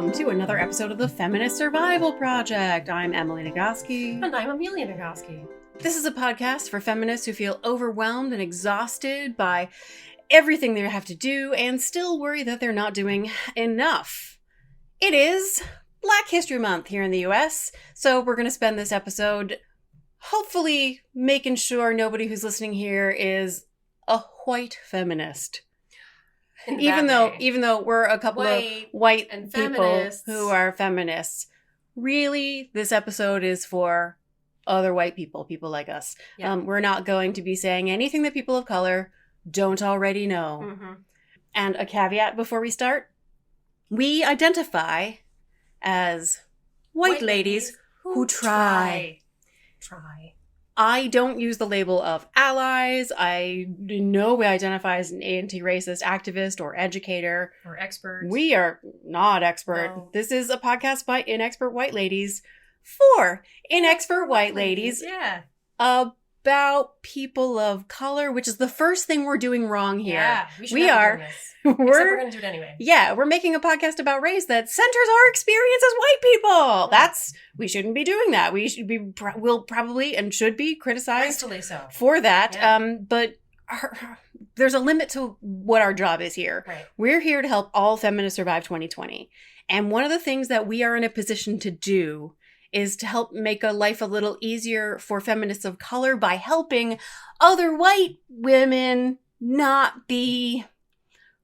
welcome to another episode of the Feminist Survival Project. I'm Emily Nagoski. And I'm Amelia Nagoski. This is a podcast for feminists who feel overwhelmed and exhausted by everything they have to do and still worry that they're not doing enough. It is Black History Month here in the US, so we're going to spend this episode hopefully making sure nobody who's listening here is a white feminist. Even though we're a couple of white and people feminists who are feminists, really, this episode is for other white people like us. Yeah. We're not going to be saying anything that people of color don't already know. Mm-hmm. And a caveat before we start, we identify as white ladies who try. I don't use the label of allies. I know we identify as an anti-racist activist or educator. Or expert. We are not expert. No. This is a podcast by inexpert white ladies for inexpert white ladies Yeah. about people of color, which is the first thing we're doing wrong here. Yeah. We are. Doing this. Except we're going to do it anyway. Yeah, we're making a podcast about race that centers our experience as white people. Yeah. We shouldn't be doing that. We should be, we'll probably and should be criticized Rightfully so. for that. Yeah. But there's a limit to what our job is here. Right. We're here to help all feminists survive 2020. And one of the things that we are in a position to do is to help make a life a little easier for feminists of color by helping other white women not be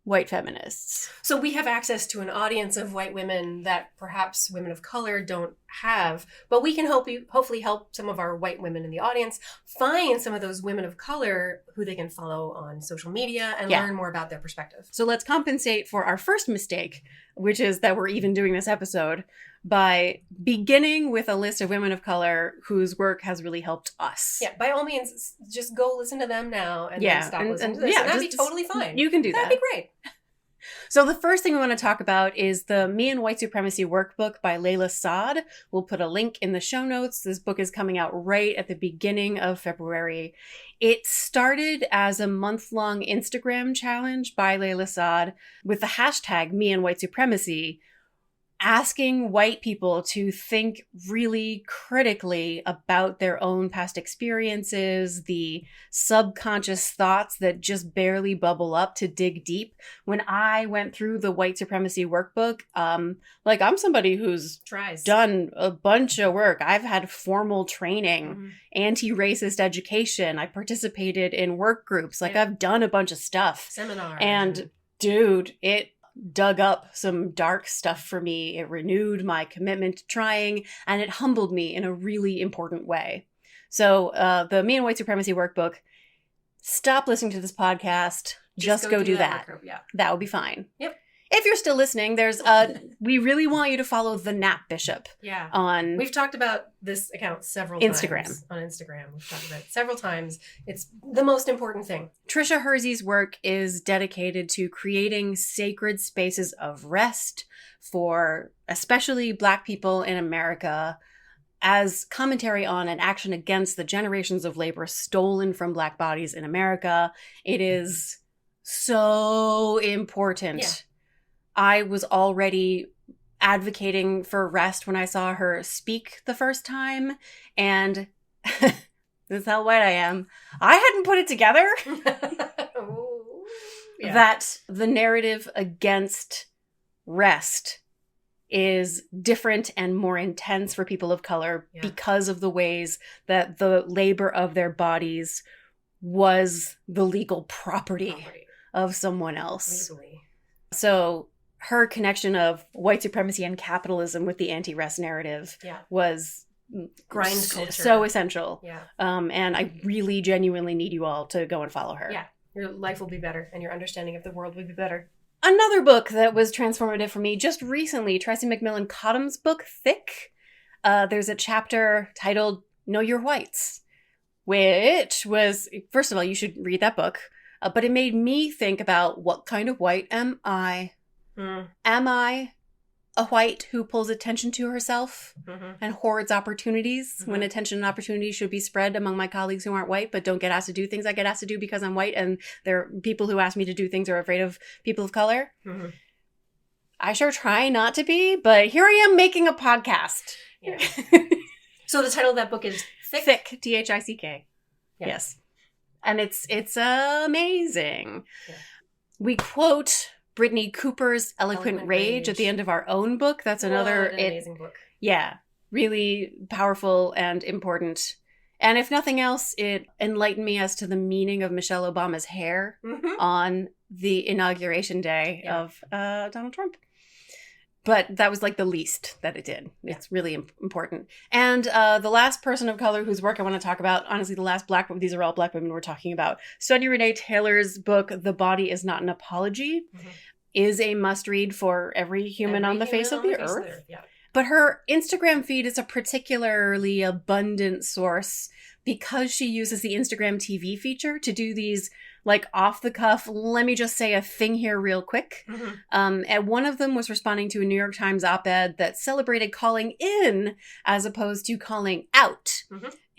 white feminists. So we have access to an audience of white women that perhaps women of color don't have, but we can hopefully help some of our white women in the audience find some of those women of color who they can follow on social media and learn more about their perspective. So let's compensate for our first mistake, which is that we're even doing this episode, by beginning with a list of women of color whose work has really helped us. Yeah, by all means, just go listen to them now and then stop listening to this. Yeah, and that'd be totally fine. You can do that. That'd be great. So the first thing we want to talk about is the Me and White Supremacy workbook by Layla Saad. We'll put a link in the show notes. This book is coming out right at the beginning of February. It started as a month-long Instagram challenge by Layla Saad with the hashtag Me and White Supremacy, asking white people to think really critically about their own past experiences, the subconscious thoughts that just barely bubble up, to dig deep. When I went through the white supremacy workbook, I'm somebody who's done a bunch of work. I've had formal training, anti-racist education. I participated in work groups. I've done a bunch of stuff. Seminars. And dude, it dug up some dark stuff for me. It renewed my commitment to trying, and it humbled me in a really important way. So the Me and White Supremacy workbook, stop listening to this podcast. Just go do that. Yeah. That would be fine. Yep. If you're still listening, there's we really want you to follow the Nap Bishop. Yeah. On We've talked about this account several Instagram. times. On Instagram. We've talked about it several times. It's the most important thing. Trisha Hersey's work is dedicated to creating sacred spaces of rest for especially Black people in America as commentary on an action against the generations of labor stolen from Black bodies in America. It is so important. Yeah. I was already advocating for rest when I saw her speak the first time, and this is how white I am. I hadn't put it together that the narrative against rest is different and more intense for people of color because of the ways that the labor of their bodies was the legal property of someone else. Legally. So her connection of white supremacy and capitalism with the anti-rest narrative was grind culture. So essential. Yeah. And I really genuinely need you all to go and follow her. Yeah. Your life will be better and your understanding of the world will be better. Another book that was transformative for me just recently, Tracy McMillan Cottom's book, Thick. There's a chapter titled Know Your Whites, which was, first of all, you should read that book. But it made me think about, what kind of white am I? Am I a white who pulls attention to herself and hoards opportunities when attention and opportunities should be spread among my colleagues who aren't white but don't get asked to do things I get asked to do because I'm white, and there are people who ask me to do things are afraid of people of color? I sure try not to be, but here I am making a podcast. Yeah. So the title of that book is Thick? Thick, Thick. Yeah. Yes. And it's amazing. Yeah. We quote Brittany Cooper's Eloquent Rage at the end of our own book. That's another amazing book. Yeah, really powerful and important. And if nothing else, it enlightened me as to the meaning of Michelle Obama's hair on the inauguration day of Donald Trump. But that was like the least that it did. It's really important. And the last person of color whose work I want to talk about, honestly, the last Black woman, these are all Black women we're talking about. Sonia Renee Taylor's book, The Body is Not an Apology, is a must read for every human on the face of the earth. Yeah. But her Instagram feed is a particularly abundant source because she uses the Instagram TV feature to do these like off the cuff, let me just say a thing here real quick. And one of them was responding to a New York Times op-ed that celebrated calling in as opposed to calling out.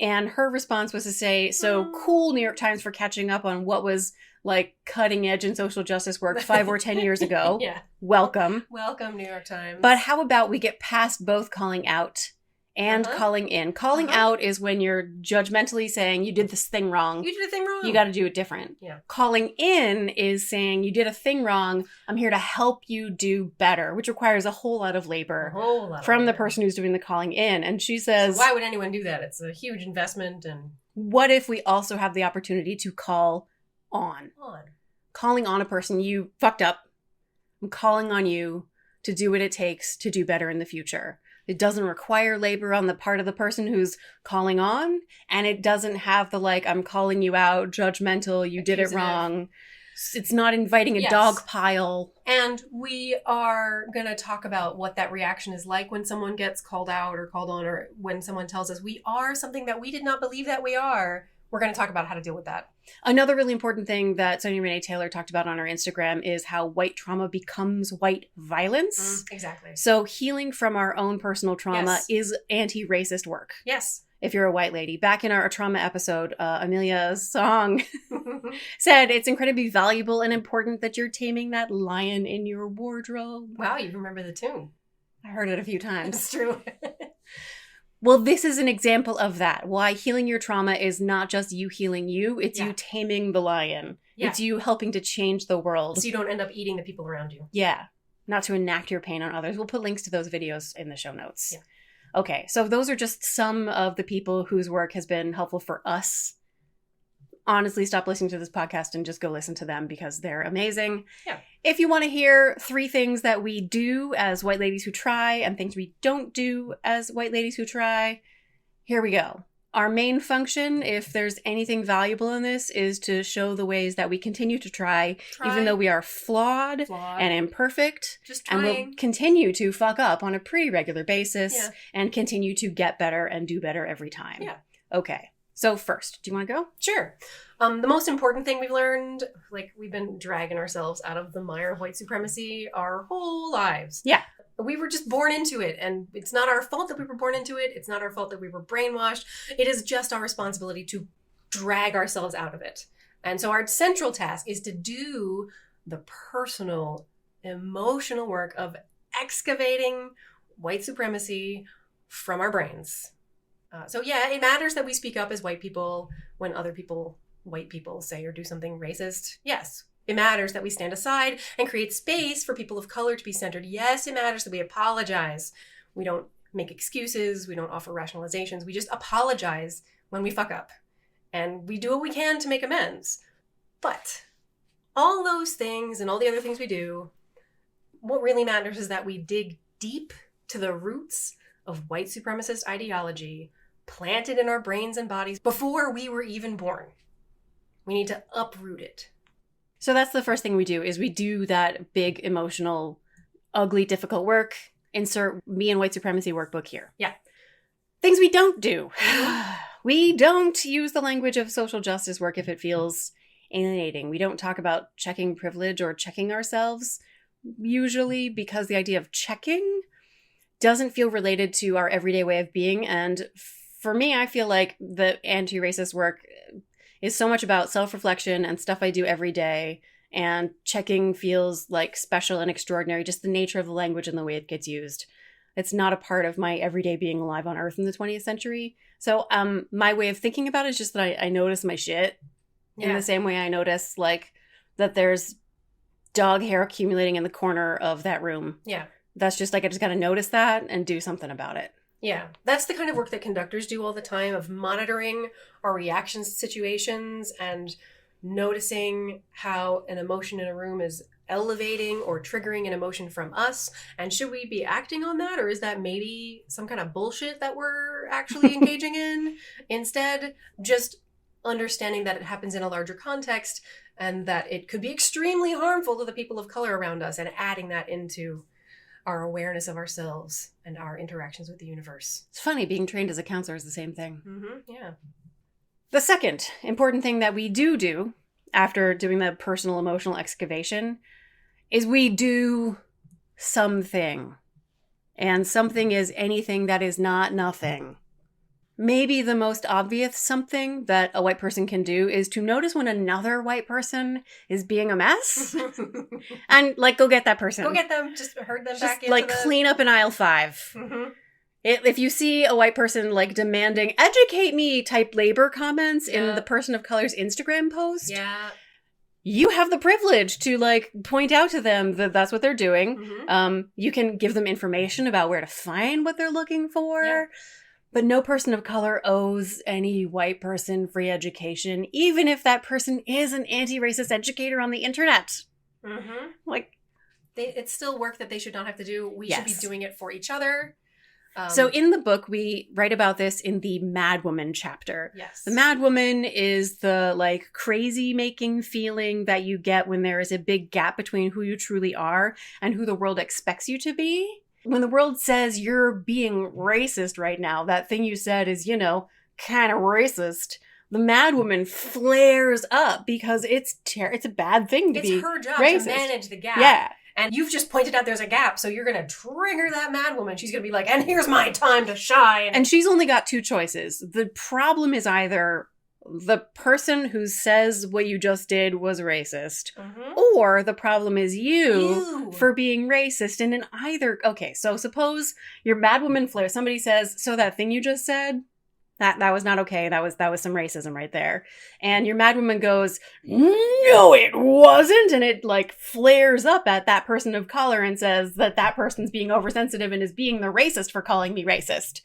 And her response was to say, so cool, New York Times, for catching up on what was like cutting edge in social justice work 5 or 10 years ago. Welcome. Welcome, New York Times. But how about we get past both calling out and calling in? Calling out is when you're judgmentally saying you did this thing wrong. You did a thing wrong. You got to do it different. Yeah. Calling in is saying you did a thing wrong. I'm here to help you do better, which requires a whole lot of labor from the person who's doing the calling in. And she says, so why would anyone do that? It's a huge investment. And what if we also have the opportunity to call on? Calling on a person, you fucked up. I'm calling on you to do what it takes to do better in the future. It doesn't require labor on the part of the person who's calling on, and it doesn't have the like, I'm calling you out, judgmental, you did it wrong. It's not inviting a dog pile. And we are going to talk about what that reaction is like when someone gets called out or called on, or when someone tells us we are something that we did not believe that we are. We're going to talk about how to deal with that. Another really important thing that Sonia Renee Taylor talked about on her Instagram is how white trauma becomes white violence. Exactly. So healing from our own personal trauma is anti-racist work. Yes. If you're a white lady. Back in our trauma episode, Amelia's song said it's incredibly valuable and important that you're taming that lion in your wardrobe. Wow, you remember the tune. I heard it a few times. It's true. Well, this is an example of that. Why healing your trauma is not just you healing you, it's you taming the lion. Yeah. It's you helping to change the world. So you don't end up eating the people around you. Yeah. Not to enact your pain on others. We'll put links to those videos in the show notes. Yeah. Okay, so those are just some of the people whose work has been helpful for us. Honestly, stop listening to this podcast and just go listen to them because they're amazing. Yeah. If you want to hear 3 things that we do as white ladies who try and things we don't do as white ladies who try, here we go. Our main function, if there's anything valuable in this, is to show the ways that we continue to try. Even though we are flawed and imperfect. Just trying. And we'll continue to fuck up on a pretty regular basis and continue to get better and do better every time. Yeah. Okay. So first, do you want to go? Sure. The most important thing we've learned, like we've been dragging ourselves out of the mire of white supremacy our whole lives. Yeah. We were just born into it, and it's not our fault that we were born into it. It's not our fault that we were brainwashed. It is just our responsibility to drag ourselves out of it. And so our central task is to do the personal, emotional work of excavating white supremacy from our brains. So yeah, it matters that we speak up as white people when other people, white people, say or do something racist. Yes. It matters that we stand aside and create space for people of color to be centered. Yes, it matters that we apologize. We don't make excuses. We don't offer rationalizations. We just apologize when we fuck up. And we do what we can to make amends. But all those things and all the other things we do, what really matters is that we dig deep to the roots of white supremacist ideology planted in our brains and bodies before we were even born. We need to uproot it. So that's the first thing we do, is we do that big, emotional, ugly, difficult work. Insert me and white supremacy workbook here. Yeah. Things we don't do. We don't use the language of social justice work if it feels alienating. We don't talk about checking privilege or checking ourselves, usually because the idea of checking doesn't feel related to our everyday way of being. And for me, I feel like the anti-racist work is so much about self-reflection and stuff I do every day And checking feels like special and extraordinary, just the nature of the language and the way it gets used. It's not a part of my everyday being alive on Earth in the 20th century. So my way of thinking about it is just that I notice my shit in the same way I notice like that there's dog hair accumulating in the corner of that room. Yeah. That's just like, I just got to notice that and do something about it. Yeah. That's the kind of work that conductors do all the time, of monitoring our reactions to situations and noticing how an emotion in a room is elevating or triggering an emotion from us. And should we be acting on that? Or is that maybe some kind of bullshit that we're actually engaging in? Instead, just understanding that it happens in a larger context and that it could be extremely harmful to the people of color around us, and adding that into our awareness of ourselves and our interactions with the universe. It's funny, being trained as a counselor is the same thing. Mm-hmm. Yeah. The second important thing that we do after doing the personal emotional excavation is we do something. And something is anything that is not nothing. Maybe the most obvious something that a white person can do is to notice when another white person is being a mess and like go get that person. Go get them, just herd them Just back into like clean up in aisle 5. Mm-hmm. If you see a white person like demanding educate me type labor comments in the person of color's Instagram post, you have the privilege to like point out to them that that's what they're doing. Mm-hmm. You can give them information about where to find what they're looking for. Yeah. But no person of color owes any white person free education, even if that person is an anti-racist educator on the internet. Mm-hmm. Like, it's still work that they should not have to do. We should be doing it for each other. So in the book, we write about this in the Mad Woman chapter. Yes. The Mad Woman is the like crazy making feeling that you get when there is a big gap between who you truly are and who the world expects you to be. When the world says you're being racist right now, that thing you said is, you know, kind of racist. The Mad Woman flares up because it's a bad thing to be racist. It's her job to manage the gap. Yeah. And you've just pointed out there's a gap, so you're going to trigger that mad woman. She's going to be like, and here's my time to shine. And she's only got 2 choices. The problem is either the person who says what you just did was racist, or the problem is you for being racist. And in either, okay, so suppose your Mad Woman flares. Somebody says, so that thing you just said, that was not okay. That was some racism right there. And your Mad Woman goes, no, it wasn't. And it like flares up at that person of color and says that person's being oversensitive and is being the racist for calling me racist.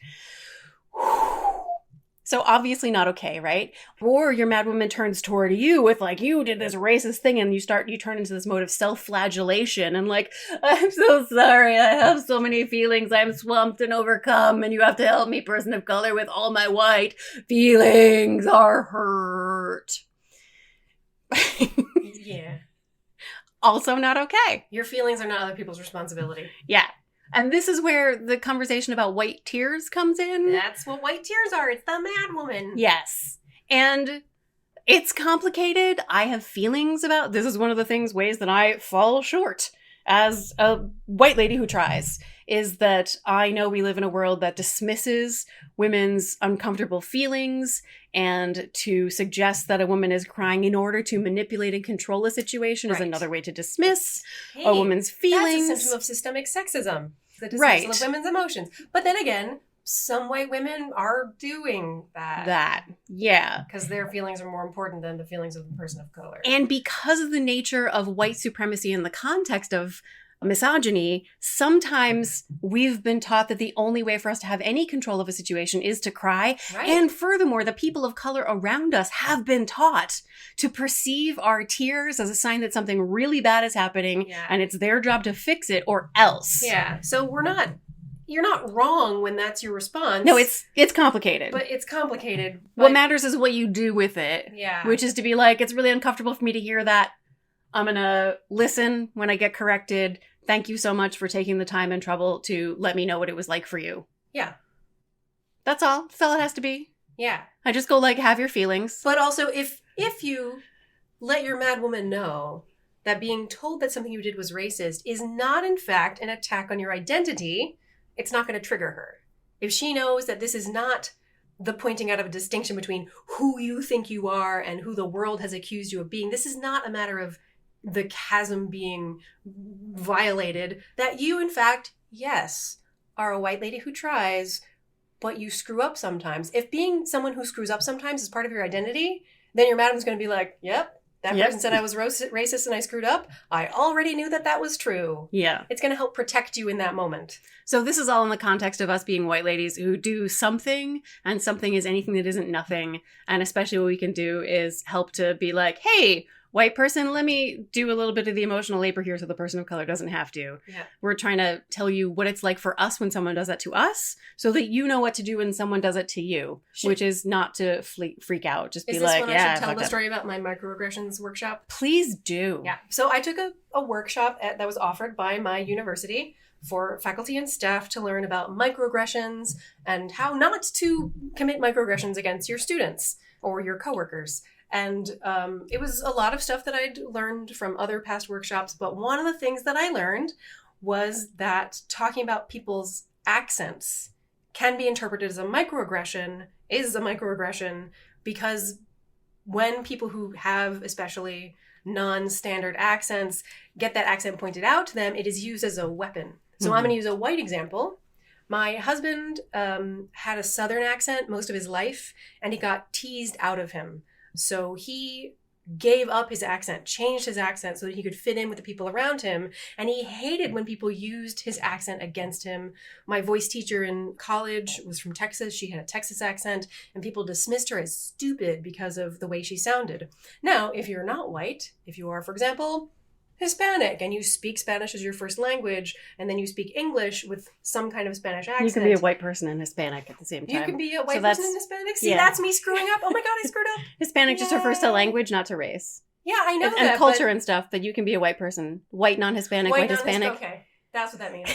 So obviously not okay, right? Or your Mad Woman turns toward you with like, you did this racist thing, and you turn into this mode of self-flagellation and like, I'm so sorry, I have so many feelings, I'm swamped and overcome, and you have to help me, person of color, with all my white feelings are hurt. Yeah. Also not okay. Your feelings are not other people's responsibility. Yeah. And this is where the conversation about white tears comes in. That's what white tears are. It's the Mad Woman. Yes. And it's complicated. I have feelings about this. Is one of the ways that I fall short as a white lady who tries, is that I know we live in a world that dismisses women's uncomfortable feelings, and to suggest that a woman is crying in order to manipulate and control a situation is another way to dismiss a woman's feelings. That's a symptom of systemic sexism. The dismissal of women's emotions. But then again, some white women are doing that. Yeah. Because their feelings are more important than the feelings of the person of color. And because of the nature of white supremacy in the context of misogyny, sometimes we've been taught that the only way for us to have any control of a situation is to cry. Right. And furthermore, the people of color around us have been taught to perceive our tears as a sign that something really bad is happening, and it's their job to fix it or else. Yeah. So you're not wrong when that's your response. No, it's complicated. But it's complicated. What matters is what you do with it. Yeah. Which is to be like, it's really uncomfortable for me to hear that. I'm going to listen when I get corrected. Thank you so much for taking the time and trouble to let me know what it was like for you. Yeah. That's all. That's all it has to be. Yeah. I just go like, have your feelings. But also, if you let your Mad Woman know that being told that something you did was racist is not, in fact, an attack on your identity, it's not going to trigger her. If she knows that this is not the pointing out of a distinction between who you think you are and who the world has accused you of being, this is not a matter of the chasm being violated, that you, in fact, yes, are a white lady who tries, but you screw up sometimes. If being someone who screws up sometimes is part of your identity, then your madam's going to be like, yep, that person said I was racist and I screwed up. I already knew that was true. Yeah. It's going to help protect you in that moment. So this is all in the context of us being white ladies who do something, and something is anything that isn't nothing. And especially what we can do is help to be like, hey, white person, let me do a little bit of the emotional labor here so the person of color doesn't have to. Yeah. We're trying to tell you what it's like for us when someone does that to us so that you know what to do when someone does it to you, which is not to freak out. Just be like, I should tell the story about my microaggressions workshop? Please do. Yeah. So I took a workshop that was offered by my university for faculty and staff to learn about microaggressions and how not to commit microaggressions against your students or your coworkers. And it was a lot of stuff that I'd learned from other past workshops. But one of the things that I learned was that talking about people's accents can be interpreted as a microaggression, because when people who have especially non-standard accents get that accent pointed out to them, it is used as a weapon. So I'm going to use a white example. My husband had a Southern accent most of his life, and he got teased out of him. So he gave up his accent, changed his accent so that he could fit in with the people around him. And he hated when people used his accent against him. My voice teacher in college was from Texas. She had a Texas accent, and people dismissed her as stupid because of the way she sounded. Now, if you're not white, if you are, for example, Hispanic, and you speak Spanish as your first language, and then you speak English with some kind of Spanish accent. You can be a white person and Hispanic at the same time. You can be a white person and Hispanic? See, that's me screwing up. Oh my God, I screwed up. Hispanic just refers to language, not to race. Yeah, I know that. And culture and stuff, but you can be a white person. White non-Hispanic, white Hispanic. Okay, that's what that means.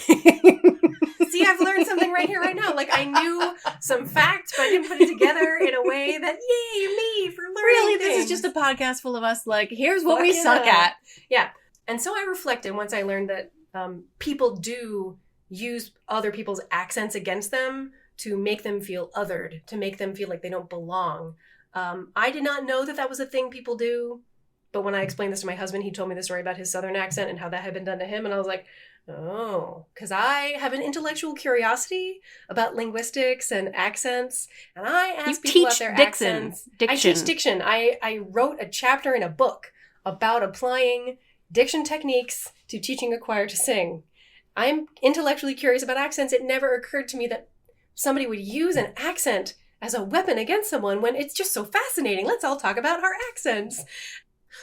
See, I've learned something right here, right now. Like, I knew some facts, but I didn't put it together in a way that, yay, me for learning Really, things. this is just a podcast full of us, like, here's what we suck at. Yeah. And so I reflected once I learned that people do use other people's accents against them to make them feel othered, to make them feel like they don't belong. I did not know that was a thing people do. But when I explained this to my husband, he told me the story about his Southern accent and how that had been done to him. And I was like, oh, because I have an intellectual curiosity about linguistics and accents. And I ask people about their accents. I teach diction. I wrote a chapter in a book about applying diction techniques to teaching a choir to sing. I'm intellectually curious about accents. It never occurred to me that somebody would use an accent as a weapon against someone when it's just so fascinating. Let's all talk about our accents.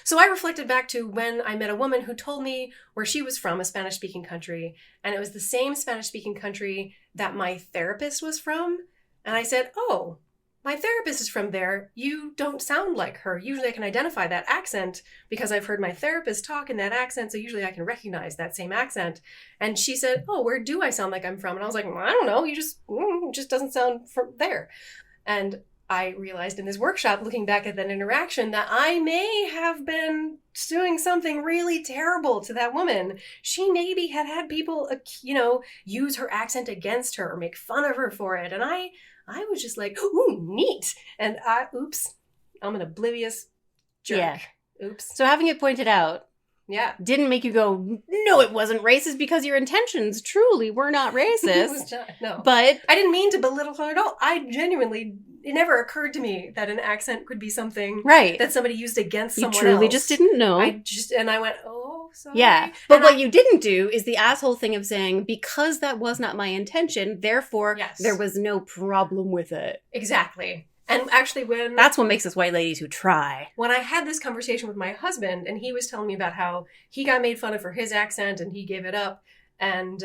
So I reflected back to when I met a woman who told me where she was from, a Spanish-speaking country, and it was the same Spanish-speaking country that my therapist was from. And I said, oh, my therapist is from there. You don't sound like her. Usually I can identify that accent because I've heard my therapist talk in that accent, so usually I can recognize that same accent. And she said, oh, where do I sound like I'm from? And I was like, well, I don't know. You just doesn't sound from there. And I realized in this workshop, looking back at that interaction, that I may have been doing something really terrible to that woman. She maybe had people, use her accent against her or make fun of her for it. And I was just like, ooh, neat. And I'm an oblivious jerk. Yeah. Oops. So having it pointed out, didn't make you go, no, it wasn't racist because your intentions truly were not racist. It was not, no. But I didn't mean to belittle her at all. It never occurred to me that an accent could be something that somebody used against someone else. You truly just didn't know. And I went, oh, sorry. Yeah. But what you didn't do is the asshole thing of saying, because that was not my intention, therefore there was no problem with it. Exactly. And actually that's what makes us white ladies who try. When I had this conversation with my husband, and he was telling me about how he got made fun of for his accent and he gave it up, and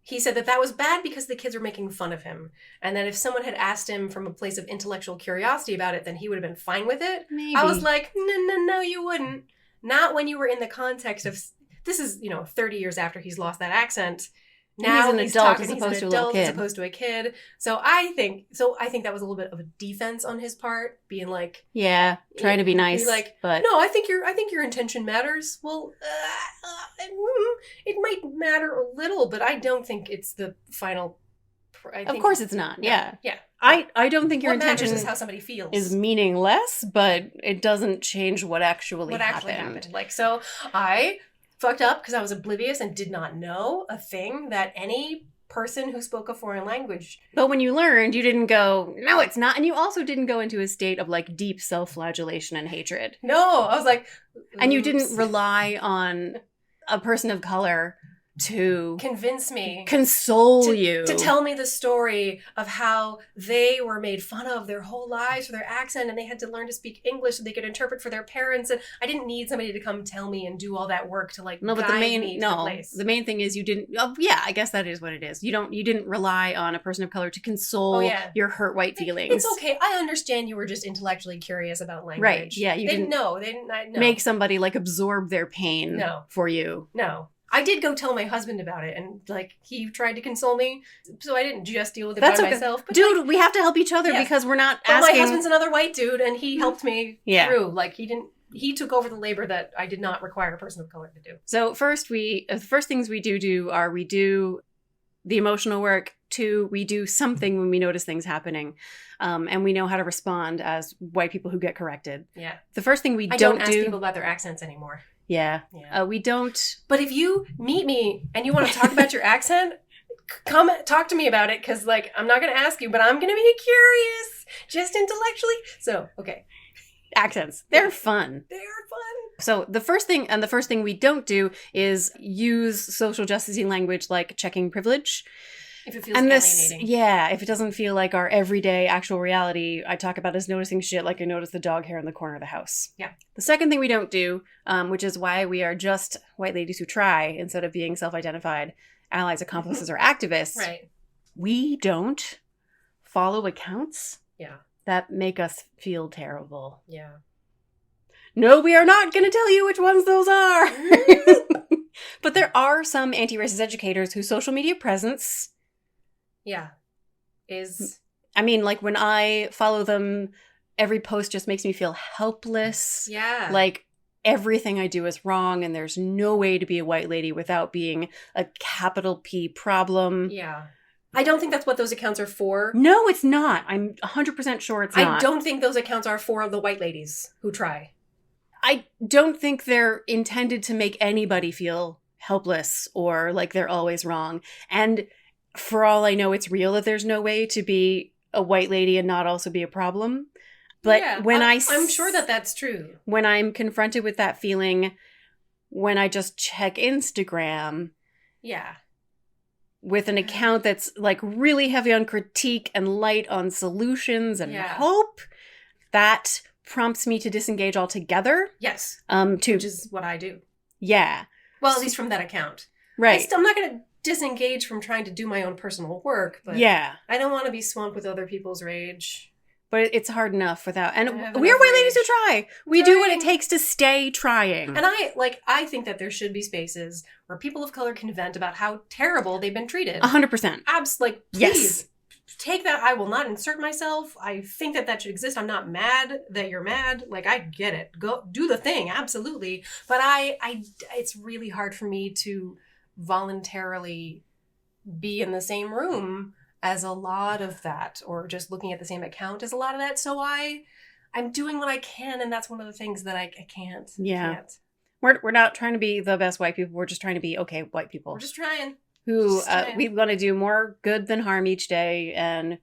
he said that was bad because the kids were making fun of him, and that if someone had asked him from a place of intellectual curiosity about it, then he would have been fine with it. Maybe. I was like, no, you wouldn't. Not when you were in the context of, this is 30 years after he's lost that accent. Now he's an adult as opposed to a little kid. As opposed to a kid. So I think that was a little bit of a defense on his part, being like, trying to be nice, but no, I think your intention matters. Well, it might matter a little, but I don't think it's the final I Of think, course it's not. no. Yeah. Yeah. I don't think your What matters intention is how somebody feels. is meaningless, but it doesn't change what actually happened. Like, so I fucked up because I was oblivious and did not know a thing that any person who spoke a foreign language. But when you learned, you didn't go, no, it's not. And you also didn't go into a state of like deep self-flagellation and hatred. No, I was like, And you oops. didn't rely on a person of color to convince me, console you. to tell me the story of how they were made fun of their whole lives for their accent and they had to learn to speak English so they could interpret for their parents. And I didn't need somebody to come tell me and do all that work to like No, but guide me to the place. the main thing is you didn't. Oh, yeah, I guess that is what it is. You didn't rely on a person of color to console your hurt white feelings. It's okay. I understand you were just intellectually curious about language. Right? Yeah, you didn't. No, they didn't. No. Make somebody like absorb their pain for you. No. I did go tell my husband about it, and like he tried to console me, so I didn't just deal with it by myself. But dude, we have to help each other because we're not asking. My husband's another white dude, and he helped me through. Like he took over the labor that I did not require a person of color to do. So first, the first things we do are we do the emotional work. 2, we do something when we notice things happening, and we know how to respond as white people who get corrected. Yeah. The first thing I don't ask people about their accents anymore. Yeah. We don't. But if you meet me and you want to talk about your accent, come talk to me about it because, like, I'm not going to ask you, but I'm going to be curious, just intellectually. So, okay. Accents. They're fun. They're fun. So the first thing we don't do is use social justicey language like checking privilege. If it feels alienating. If it doesn't feel like our everyday actual reality, I talk about as noticing shit like I notice the dog hair in the corner of the house. Yeah. The second thing we don't do, which is why we are just white ladies who try instead of being self-identified allies, accomplices, or activists. Right. We don't follow accounts that make us feel terrible. Yeah. No, we are not going to tell you which ones those are. But there are some anti-racist educators whose social media presence... Yeah. Is... I mean, like, when I follow them, every post just makes me feel helpless. Yeah. Like, everything I do is wrong, and there's no way to be a white lady without being a capital P problem. Yeah. I don't think that's what those accounts are for. No, it's not. I'm 100% sure it's not. I don't think those accounts are for the white ladies who try. I don't think they're intended to make anybody feel helpless or like they're always wrong. And for all I know, it's real that there's no way to be a white lady and not also be a problem. But I'm sure that that's true. When I'm confronted with that feeling, when I just check Instagram, with an account that's like really heavy on critique and light on solutions and hope, that prompts me to disengage altogether. Yes. Which is what I do. Yeah. Well, at least from that account. Right. I'm not going to disengage from trying to do my own personal work, but I don't want to be swamped with other people's rage. But it's hard enough without, and we're white ladies who try. We do what it takes to stay trying. And I think that there should be spaces where people of color can vent about how terrible they've been treated. 100%. Please take that. I will not insert myself. I think that should exist. I'm not mad that you're mad. Like, I get it. Go do the thing. Absolutely. But it's really hard for me to voluntarily be in the same room as a lot of that, or just looking at the same account as a lot of that. So I'm doing what I can, and that's one of the things that I can't. Yeah. We're not trying to be the best white people. We're just trying to be okay white people. We're just trying. We want to do more good than harm each day, and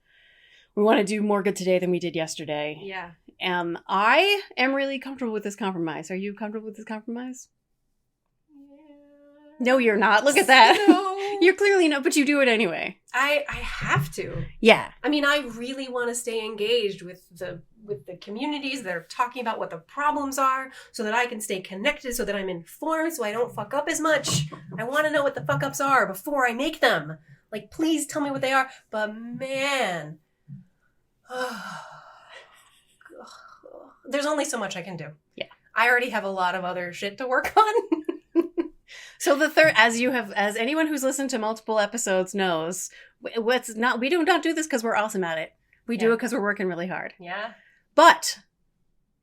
we want to do more good today than we did yesterday. Yeah. I am really comfortable with this compromise. Are you comfortable with this compromise? No, you're not. Look at that. No. You're clearly not, but you do it anyway. I have to. Yeah. I mean, I really want to stay engaged with the communities that are talking about what the problems are, so that I can stay connected, so that I'm informed, so I don't fuck up as much. I want to know what the fuck ups are before I make them. Like, please tell me what they are. But man, there's only so much I can do. Yeah. I already have a lot of other shit to work on. So the third, as anyone who's listened to multiple episodes knows, we do not do this because we're awesome at it. We do it because we're working really hard. Yeah. But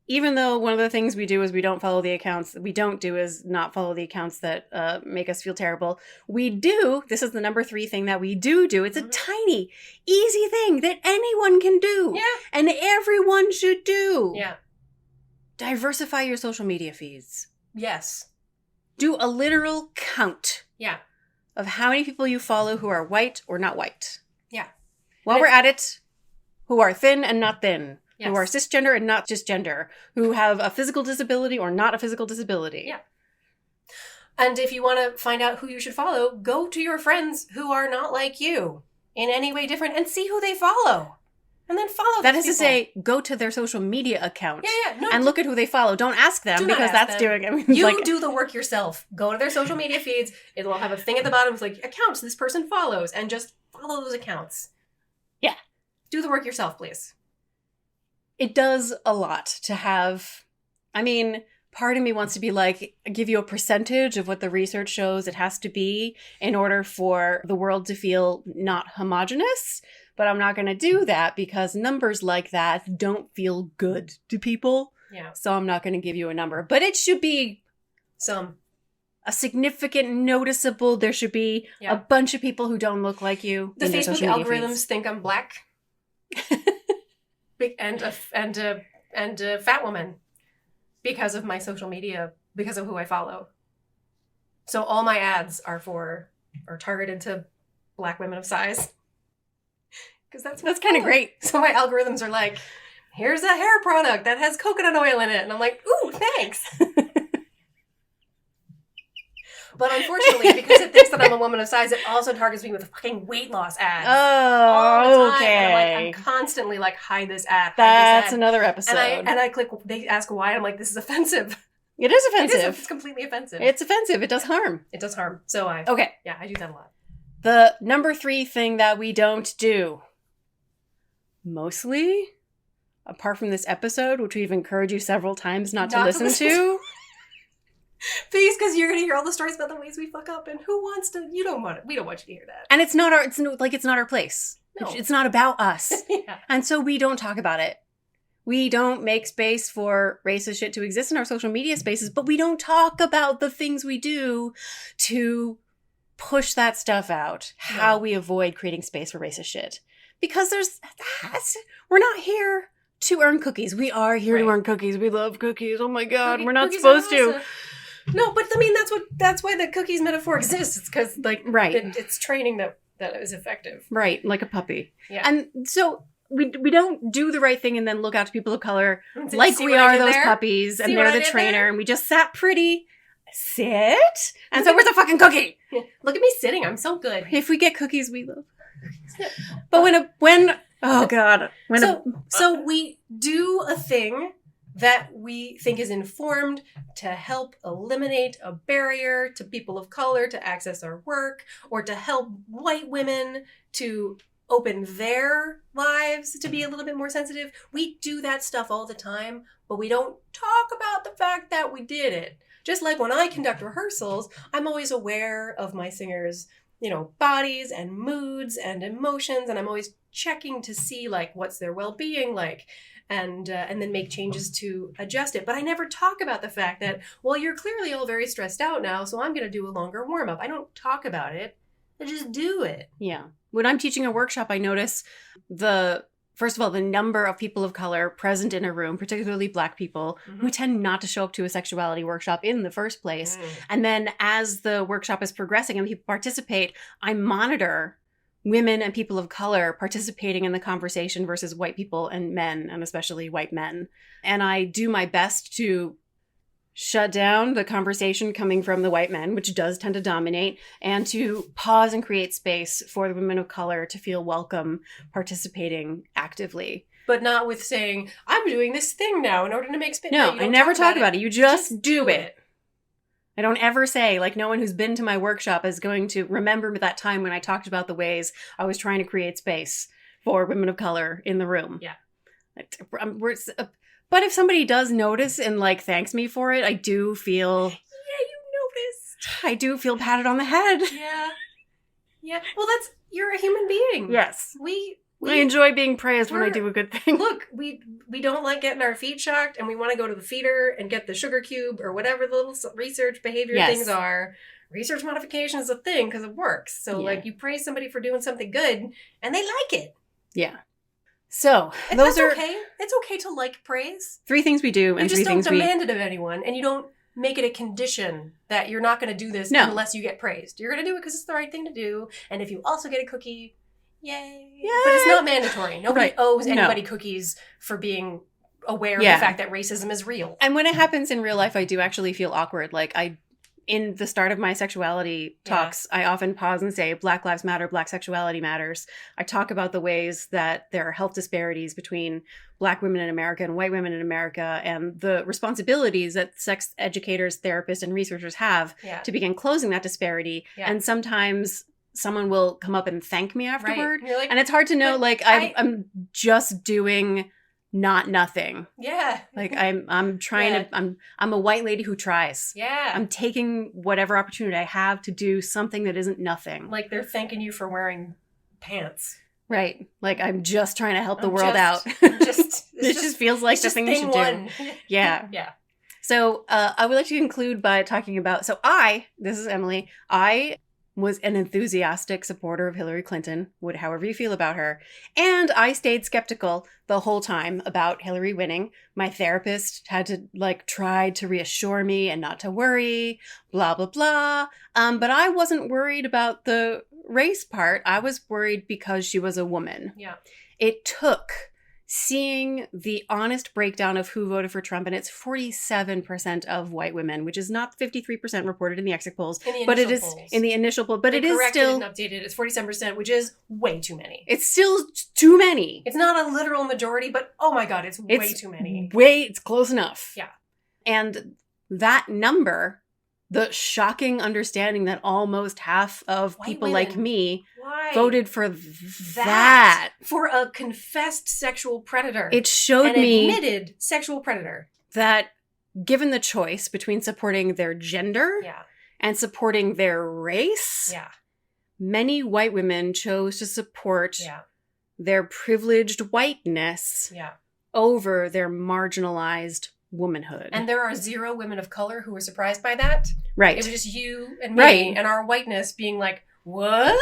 even though one of the things we do is we don't follow the accounts, we don't do is not follow the accounts that make us feel terrible. We do, this is the number 3 thing that we do. It's a tiny, easy thing that anyone can do. Yeah. And everyone should do. Yeah. Diversify your social media feeds. Yes. Do a literal count. Yeah. Of how many people you follow who are white or not white. Yeah. While we're at it, who are thin and not thin. Yes. Who are cisgender and not cisgender, who have a physical disability or not a physical disability. Yeah. And if you want to find out who you should follow, go to your friends who are not like you in any way different and see who they follow. And then follow That those is to say, go to their social media account and look at who they follow. Don't ask them because that's doing it. I mean, you do the work yourself. Go to their social media feeds. It'll have a thing at the bottom. It's like accounts this person follows and just follow those accounts. Yeah. Do the work yourself, please. It does a lot to have, I mean, part of me wants to be like, give you a percentage of what the research shows it has to be in order for the world to feel not homogenous. But I'm not going to do that because numbers like that don't feel good to people. Yeah. So I'm not going to give you a number. But it should be a significant, noticeable, there should be a bunch of people who don't look like you. The Facebook algorithms think I'm black. and a fat woman because of my social media, because of who I follow. So all my ads are targeted to black women of size. Because that's kind of great. So my algorithms are like, here's a hair product that has coconut oil in it. And I'm like, ooh, thanks. But unfortunately, because it thinks that I'm a woman of size, it also targets me with fucking weight loss ads. Oh, okay. And I'm constantly like, hide this ad. That's another episode. And I click, they ask why, and I'm like, this is offensive. It is offensive. It's completely offensive. It's offensive. It does harm. It does harm. So I do that a lot. The number 3 thing that we don't do, mostly, apart from this episode, which we've encouraged you several times not to listen to. Please, because you're going to hear all the stories about the ways we fuck up, and who wants to, we don't want you to hear that. And it's not our place. No. It's not about us. Yeah. And so we don't talk about it. We don't make space for racist shit to exist in our social media spaces, but we don't talk about the things we do to push that stuff out. No. How we avoid creating space for racist shit. Because we're not here to earn cookies. We are here to earn cookies. We love cookies. Oh my God, we're not supposed to. No, but I mean, that's why the cookies metaphor exists. It's because it's training that is effective. Right, like a puppy. Yeah. And so we don't do the right thing and then look out to people of color like we are those puppies and they're the trainer and we just sat pretty. Sit. And so where's the fucking cookie? Look at me sitting. I'm so good. If we get cookies, we love cookies. But so we do a thing that we think is informed to help eliminate a barrier to people of color to access our work, or to help white women to open their lives to be a little bit more sensitive. We do that stuff all the time, but we don't talk about the fact that we did it. Just like when I conduct rehearsals, I'm always aware of my singers' bodies and moods and emotions, and I'm always checking to see like what's their well-being like, and then make changes to adjust it. But I never talk about the fact that, well, you're clearly all very stressed out now, so I'm going to do a longer warm-up. I don't talk about it. I just do it. Yeah. When I'm teaching a workshop, I notice first of all, the number of people of color present in a room, particularly Black people, who tend not to show up to a sexuality workshop in the first place. And then as the workshop is progressing and people participate, I monitor women and people of color participating in the conversation versus white people and men, and especially white men. And I do my best to shut down the conversation coming from the white men, which does tend to dominate, and to pause and create space for the women of color to feel welcome participating actively. But not with saying, I'm doing this thing now in order to make space. No, I never talk about it. You just do it. I don't ever say, like, no one who's been to my workshop is going to remember that time when I talked about the ways I was trying to create space for women of color in the room. Yeah. But if somebody does notice and, like, thanks me for it, I do feel... Yeah, you noticed. I do feel patted on the head. Yeah. Yeah. Well, you're a human being. Yes. I enjoy being praised when I do a good thing. Look, we don't like getting our feet shocked, and we want to go to the feeder and get the sugar cube or whatever the little research behavior things are. Research modification is a thing because it works. So, like, you praise somebody for doing something good, and they like it. Yeah. So, and those are okay. It's okay to like praise. 3 things we do, and 3 things we... You just don't demand it of anyone, and you don't make it a condition that you're not going to do this unless you get praised. You're going to do it because it's the right thing to do, and if you also get a cookie, yay. But it's not mandatory. Nobody owes anybody cookies for being aware of the fact that racism is real. And when it happens in real life, I do actually feel awkward. Like, in the start of my sexuality talks, I often pause and say, Black Lives Matter, Black sexuality matters. I talk about the ways that there are health disparities between Black women in America and white women in America, and the responsibilities that sex educators, therapists, and researchers have to begin closing that disparity. And sometimes someone will come up and thank me afterward. Like, and it's hard to know, like, I'm just doing... not nothing. Yeah. Like I'm trying to I'm a white lady who tries. Yeah. I'm taking whatever opportunity I have to do something that isn't nothing. Like they're thanking you for wearing pants. Right. Like I'm just trying to help the world out. This just feels like the thing you should do. Yeah. Yeah. So I would like to conclude by talking about, this is Emily, I was an enthusiastic supporter of Hillary Clinton, however you feel about her. And I stayed skeptical the whole time about Hillary winning. My therapist had to try to reassure me and not to worry, blah, blah, blah. But I wasn't worried about the race part. I was worried because she was a woman. Yeah. It took seeing the honest breakdown of who voted for Trump, and it's 47% of white women, which is not 53% reported in the exit polls, but it is in the initial poll. But it is still and updated. It's 47%, which is way too many. It's still too many. It's not a literal majority, but oh my god, it's way too many. It's close enough. Yeah, and that number, the shocking understanding that almost half of white people women, like me voted for that. For a confessed sexual predator. It showed me... admitted sexual predator. That given the choice between supporting their gender and supporting their race, many white women chose to support their privileged whiteness over their marginalized womanhood. And there are 0 women of color who were surprised by that. Right. It was just you and me and our whiteness being like, what?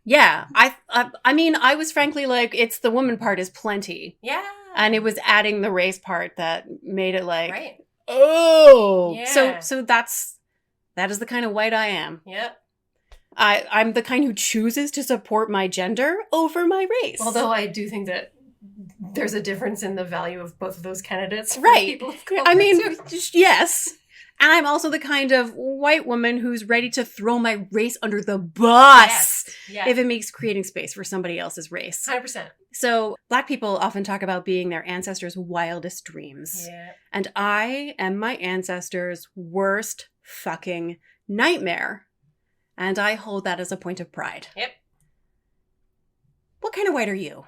Yeah. I mean, I was frankly like, it's the woman part is plenty. Yeah. And it was adding the race part that made it like, oh. Yeah. So that is the kind of white I am. Yep. I'm the kind who chooses to support my gender over my race. Although I do think that there's a difference in the value of both of those candidates. Right. People of color. I mean, yes. And I'm also the kind of white woman who's ready to throw my race under the bus if it makes creating space for somebody else's race. 100%. So Black people often talk about being their ancestors' wildest dreams. Yeah. And I am my ancestors' worst fucking nightmare. And I hold that as a point of pride. Yep. What kind of white are you?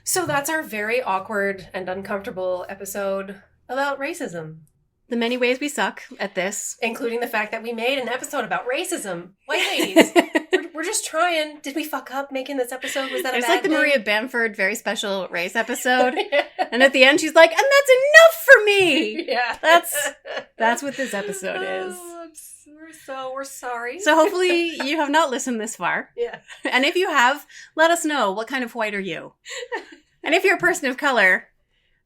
So that's our very awkward and uncomfortable episode about racism. The many ways we suck at this. Including the fact that we made an episode about racism. White ladies. we're just trying. Did we fuck up making this episode? Was that a bad thing? It's like the Maria Bamford very special race episode. And at the end she's like, and that's enough for me. Yeah. That's what this episode is. We're sorry. So hopefully you have not listened this far. Yeah. And if you have, let us know, what kind of white are you? And if you're a person of color,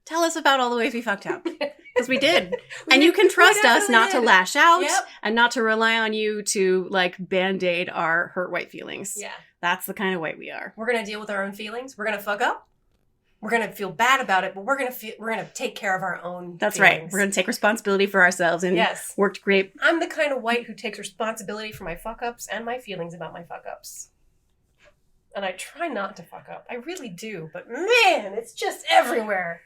tell us about all the ways we fucked up. Because we did. And you can trust us not to lash out and not to rely on you to band-aid our hurt white feelings. Yeah. That's the kind of white we are. We're going to deal with our own feelings. We're going to fuck up. We're going to feel bad about it, but we're going to take care of our own That's feelings. Right. We're going to take responsibility for ourselves and work to create. I'm the kind of white who takes responsibility for my fuck-ups and my feelings about my fuck-ups. And I try not to fuck up. I really do. But man, it's just everywhere.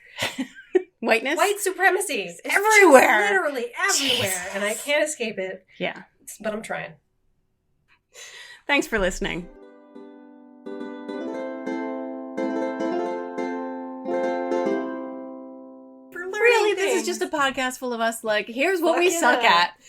Whiteness? White supremacy. It's everywhere. Literally everywhere. Jesus. And I can't escape it. Yeah. But I'm trying. Thanks for listening. Really, this is just a podcast full of us here's what we suck at.